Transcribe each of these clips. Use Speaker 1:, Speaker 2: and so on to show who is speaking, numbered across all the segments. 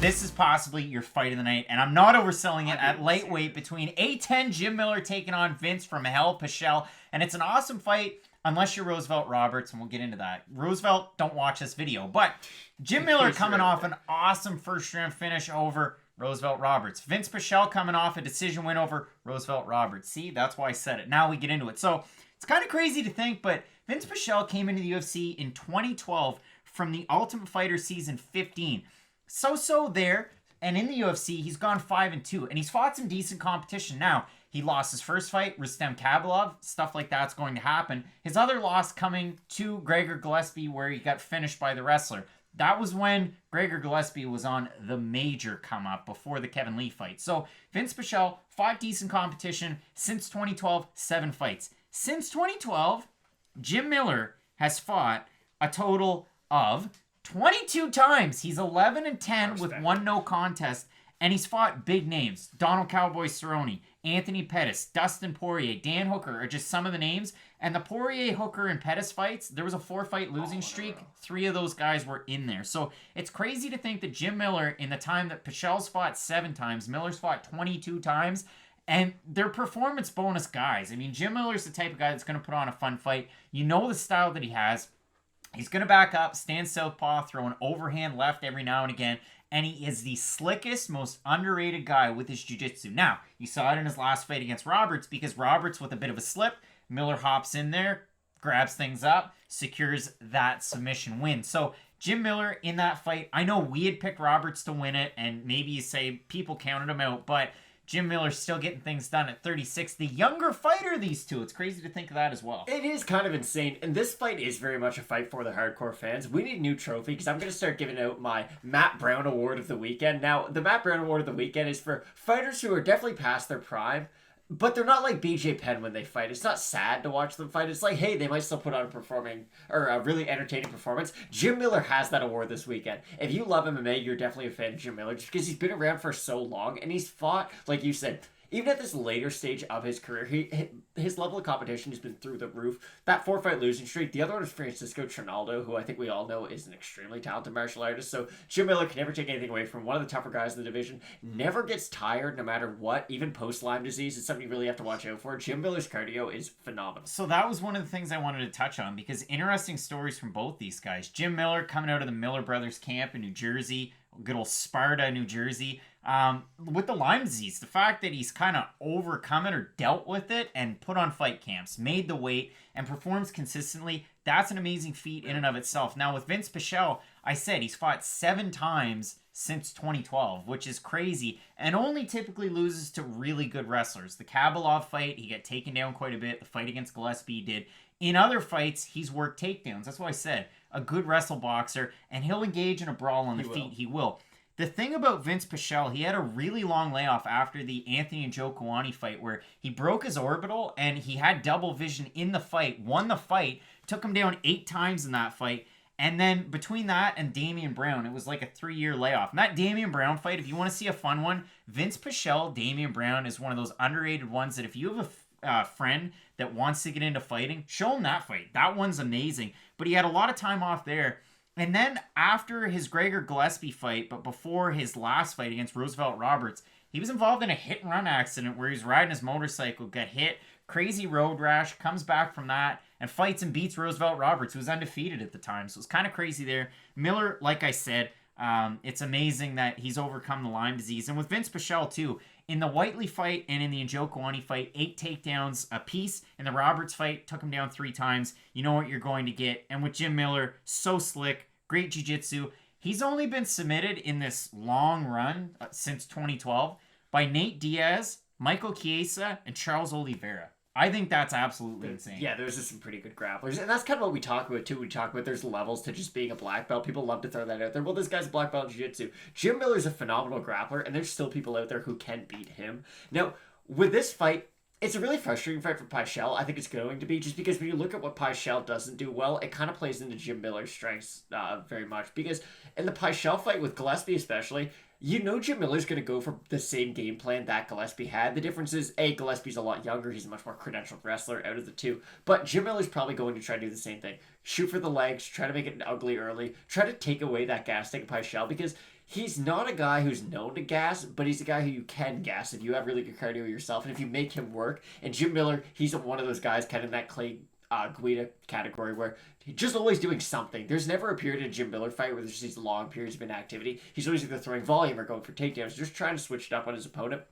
Speaker 1: This is possibly your fight of the night, and I'm not overselling it. At lightweight between A10 Jim Miller taking on Vinc Pichel, and it's an awesome fight unless you're Roosevelt Roberts, and we'll get into that. Roosevelt, don't watch this video, but Jim Miller coming off an awesome first round finish over Roosevelt Roberts. Vinc Pichel coming off a decision win over Roosevelt Roberts. See, that's why I said it. Now we get into it. So it's kind of crazy to think, but Vinc Pichel came into the UFC in 2012 from the Ultimate Fighter season 15. So there, and in the UFC, he's gone 5-2, and he's fought some decent competition. Now, he lost his first fight, Rustem Khabilov. Stuff like that's going to happen. His other loss coming to Gregor Gillespie, where he got finished by the wrestler. That was when Gregor Gillespie was on the major come-up before the Kevin Lee fight. So, Vinc Pichel fought decent competition since 2012, 7 fights. Since 2012, Jim Miller has fought a total of 22 times. He's 11-10 with 1 no contest, and he's fought big names. Donald Cowboy Cerrone, Anthony Pettis, Dustin Poirier, Dan Hooker are just some of the names. And the Poirier, Hooker, and Pettis fights, there was a 4-fight losing streak. 3 of those guys were in there. So it's crazy to think that Jim Miller, in the time that Pichel's fought 7 times, Miller's fought 22 times, and they're performance bonus guys. I mean, Jim Miller's the type of guy that's going to put on a fun fight. You know the style that he has. He's going to back up, stand southpaw, throw an overhand left every now and again, and he is the slickest, most underrated guy with his jiu-jitsu. Now, you saw it in his last fight against Roberts, because Roberts, with a bit of a slip, Miller hops in there, grabs things up, secures that submission win. So, Jim Miller in that fight, I know we had picked Roberts to win it, and maybe you say people counted him out, but Jim Miller's still getting things done at 36. The younger fighter, these two. It's crazy to think of that as well.
Speaker 2: It is kind of insane. And this fight is very much a fight for the hardcore fans. We need a new trophy, because I'm going to start giving out my Matt Brown Award of the Weekend. Now, the Matt Brown Award of the Weekend is for fighters who are definitely past their prime, but they're not like BJ Penn when they fight. It's not sad to watch them fight. It's like, hey, they might still put on a really entertaining performance. Jim Miller has that award this weekend. If you love MMA, you're definitely a fan of Jim Miller, just because he's been around for so long, and he's fought, like you said, even at this later stage of his career, his level of competition has been through the roof. That 4-fight losing streak. The other one is Francisco Trinaldo, who I think we all know is an extremely talented martial artist. So Jim Miller can never take anything away from one of the tougher guys in the division. Never gets tired no matter what. Even post-Lyme disease, it's something you really have to watch out for. Jim Miller's cardio is phenomenal.
Speaker 1: So that was one of the things I wanted to touch on, because interesting stories from both these guys. Jim Miller coming out of the Miller Brothers camp in New Jersey, good old Sparta, New Jersey. With the Lyme disease, the fact that he's kind of overcome it or dealt with it and put on fight camps, made the weight, and performs consistently, that's an amazing feat in and of itself. Now, with Vinc Pichel, I said he's fought 7 times since 2012, which is crazy, and only typically loses to really good wrestlers. The Khabilov fight, he got taken down quite a bit. The fight against Gillespie, he did. In other fights, he's worked takedowns. That's why I said a good wrestle boxer, and he'll engage in a brawl on the feet. He will. The thing about Vinc Pichel, he had a really long layoff after the Anthony and Joe Kawani fight, where he broke his orbital and he had double vision in the fight, won the fight, took him down 8 times in that fight. And then between that and Damian Brown, it was like a 3-year layoff. And that Damian Brown fight, if you want to see a fun one, Vinc Pichel, Damian Brown is one of those underrated ones that if you have a friend that wants to get into fighting, show him that fight. That one's amazing. But he had a lot of time off there. And then after his Gregor Gillespie fight, but before his last fight against Roosevelt Roberts, he was involved in a hit-and-run accident where he was riding his motorcycle, got hit, crazy road rash, comes back from that, and fights and beats Roosevelt Roberts, who was undefeated at the time. So it's kind of crazy there. Miller, like I said, it's amazing that he's overcome the Lyme disease. And with Vinc Pichel, too, in the Whiteley fight and in the Njokuani fight, 8 takedowns apiece. In the Roberts fight, took him down 3 times. You know what you're going to get. And with Jim Miller, so slick, great jiu-jitsu. He's only been submitted in this long run since 2012 by Nate Diaz, Michael Chiesa, and Charles Oliveira. I think that's absolutely insane.
Speaker 2: Yeah, there's just some pretty good grapplers. And that's kind of what we talk about, too. We talk about there's levels to just being a black belt. People love to throw that out there. Well, this guy's a black belt in jiu-jitsu. Jim Miller's a phenomenal grappler, and there's still people out there who can beat him. Now, with this fight, it's a really frustrating fight for Pichel. I think it's going to be, just because when you look at what Pichel doesn't do well, it kind of plays into Jim Miller's strengths very much. Because in the Pichel fight with Gillespie especially, you know Jim Miller's going to go for the same game plan that Gillespie had. The difference is, A, Gillespie's a lot younger. He's a much more credentialed wrestler out of the two. But Jim Miller's probably going to try to do the same thing. Shoot for the legs, try to make it ugly early, try to take away that gas tank of Pichel, because He's not a guy who's known to gas, but he's a guy who you can gas if you have really good cardio yourself and if you make him work. And Jim Miller, he's one of those guys kind of in that Clay Guida category where he's just always doing something. There's never a period in a Jim Miller fight where there's just these long periods of inactivity. He's always either throwing volume or going for takedowns, just trying to switch it up on his opponent.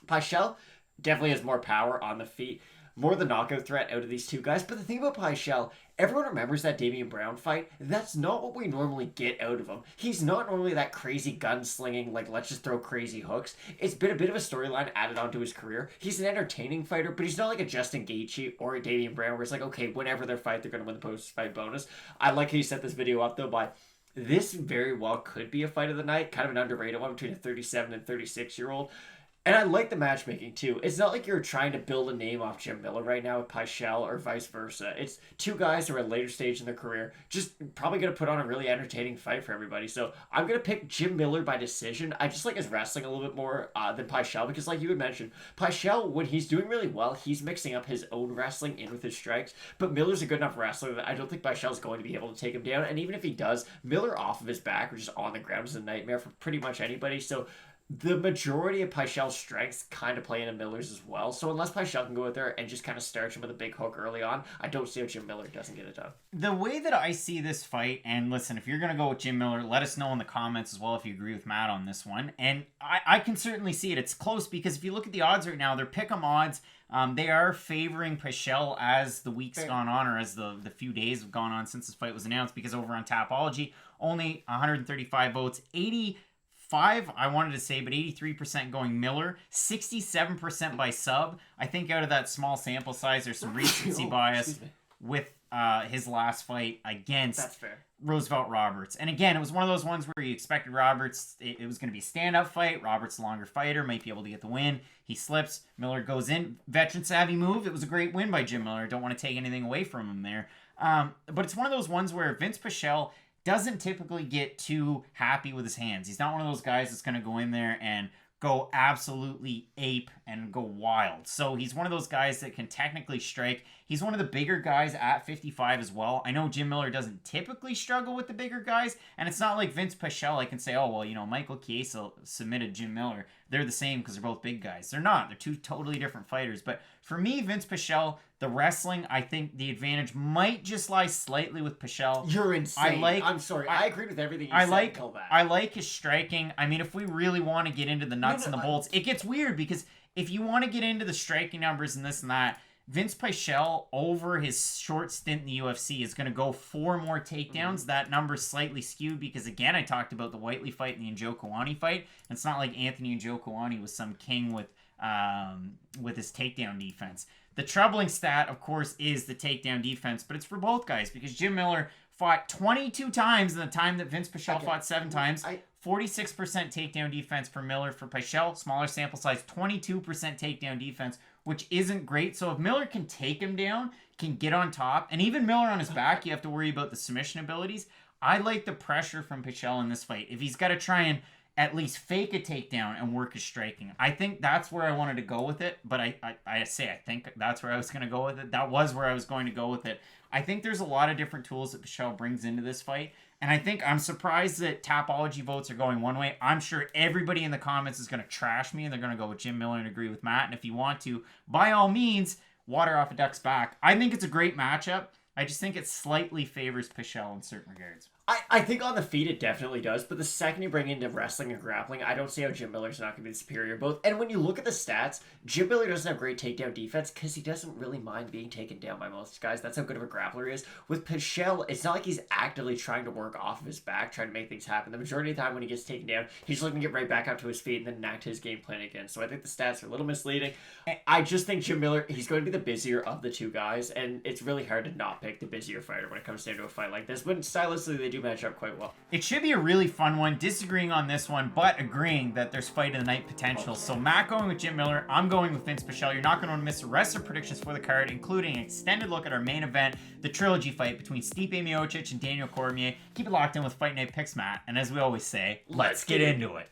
Speaker 2: Pichel definitely has more power on the feet, more the knockout threat out of these two guys. But the thing about Pichel, everyone remembers that Damian Brown fight. That's not what we normally get out of him. He's not normally that crazy gunslinging, like, let's just throw crazy hooks. It's been a bit of a storyline added onto his career. He's an entertaining fighter, but he's not like a Justin Gaethje or a Damian Brown where it's like, okay, whenever they fight, they're going to win the post-fight bonus. I like how you set this video up, though, by this very well could be a fight of the night, kind of an underrated one between a 37 and 36-year-old. And I like the matchmaking, too. It's not like you're trying to build a name off Jim Miller right now with Pichel or vice versa. It's two guys who are at a later stage in their career, just probably going to put on a really entertaining fight for everybody. So I'm going to pick Jim Miller by decision. I just like his wrestling a little bit more than Pichel because, like you had mentioned, Pichel, when he's doing really well, he's mixing up his own wrestling in with his strikes. But Miller's a good enough wrestler that I don't think Pichel's going to be able to take him down. And even if he does, Miller off of his back or just on the ground is a nightmare for pretty much anybody. So the majority of Pichel's strengths kind of play into Miller's as well. So unless Pichel can go out there and just kind of starch him with a big hook early on, I don't see how Jim Miller doesn't get it done.
Speaker 1: The way that I see this fight, and listen, if you're going to go with Jim Miller, let us know in the comments as well if you agree with Matt on this one. And I can certainly see it. It's close because if you look at the odds right now, they're pick'em odds. They are favoring Pichel as the week's gone on, or as the few days have gone on since this fight was announced, because over on Tapology, only 135 votes, 85, I wanted to say, but 83% going Miller, 67% by sub. I think out of that small sample size, there's some recency bias with his last fight against Roosevelt Roberts. And again, it was one of those ones where you expected Roberts, it was going to be a stand-up fight. Roberts, a longer fighter, might be able to get the win. He slips. Miller goes in. Veteran savvy move. It was a great win by Jim Miller. Don't want to take anything away from him there. But it's one of those ones where Vinc Pichel doesn't typically get too happy with his hands. He's not one of those guys that's going to go in there and go absolutely ape and go wild. So he's one of those guys that can technically strike. He's one of the bigger guys at 55 as well. I know Jim Miller doesn't typically struggle with the bigger guys, and it's not like Vinc Pichel. I can say, oh, well, you know, Michael Chiesa submitted Jim Miller. They're the same because they're both big guys. They're not. They're two totally different fighters. But for me, Vinc Pichel, the wrestling, I think the advantage might just lie slightly with Pichel.
Speaker 2: You're insane. I'm sorry. I agree with everything you said until that.
Speaker 1: I like his striking. I mean, if we really want to get into the nuts and the bolts, it gets weird because if you want to get into the striking numbers and this and that, Vinc Pichel, over his short stint in the UFC, is going to go 4 more takedowns. That number's slightly skewed because, again, I talked about the Whiteley fight and the Njokuani fight. It's not like Anthony Njokuani was some king with his takedown defense. The troubling stat, of course, is the takedown defense, but it's for both guys because Jim Miller fought 22 times in the time that Vinc Pichel fought 7 times. 46% takedown defense for Miller. For Pichel, smaller sample size, 22% takedown defense, which isn't great. So if Miller can take him down, can get on top, and even Miller on his back, you have to worry about the submission abilities. I like the pressure from Pichel in this fight. If he's got to try and at least fake a takedown and work his striking, I think that's where I wanted to go with it. But I think that's where I was going to go with it. That was where I was going to go with it. I think there's a lot of different tools that Pichel brings into this fight. And I think I'm surprised that Tapology votes are going one way. I'm sure everybody in the comments is going to trash me and they're going to go with Jim Miller and agree with Matt. And if you want to, by all means, water off a duck's back. I think it's a great matchup. I just think it slightly favors Pichel in certain regards.
Speaker 2: I think on the feet it definitely does, but the second you bring into wrestling and grappling, I don't see how Jim Miller's not going to be the superior both. And when you look at the stats, Jim Miller doesn't have great takedown defense because he doesn't really mind being taken down by most guys. That's how good of a grappler he is. With Pichel, it's not like he's actively trying to work off of his back, trying to make things happen. The majority of the time when he gets taken down, he's looking to get right back up to his feet and then enact his game plan again. So I think the stats are a little misleading. I just think Jim Miller, he's going to be the busier of the two guys, and it's really hard to not pick the busier fighter when it comes down to a fight like this. But stylistically, they do match up quite well.
Speaker 1: It should be a really fun one, disagreeing on this one, but agreeing that there's fight of the night potential. So Matt going with Jim Miller, I'm going with Vinc Pichel. You're not going to want to miss the rest of predictions for the card, including an extended look at our main event, the trilogy fight between Stipe Miocic and Daniel Cormier. Keep it locked in with Fight Night Picks, Matt. And as we always say, let's get into it.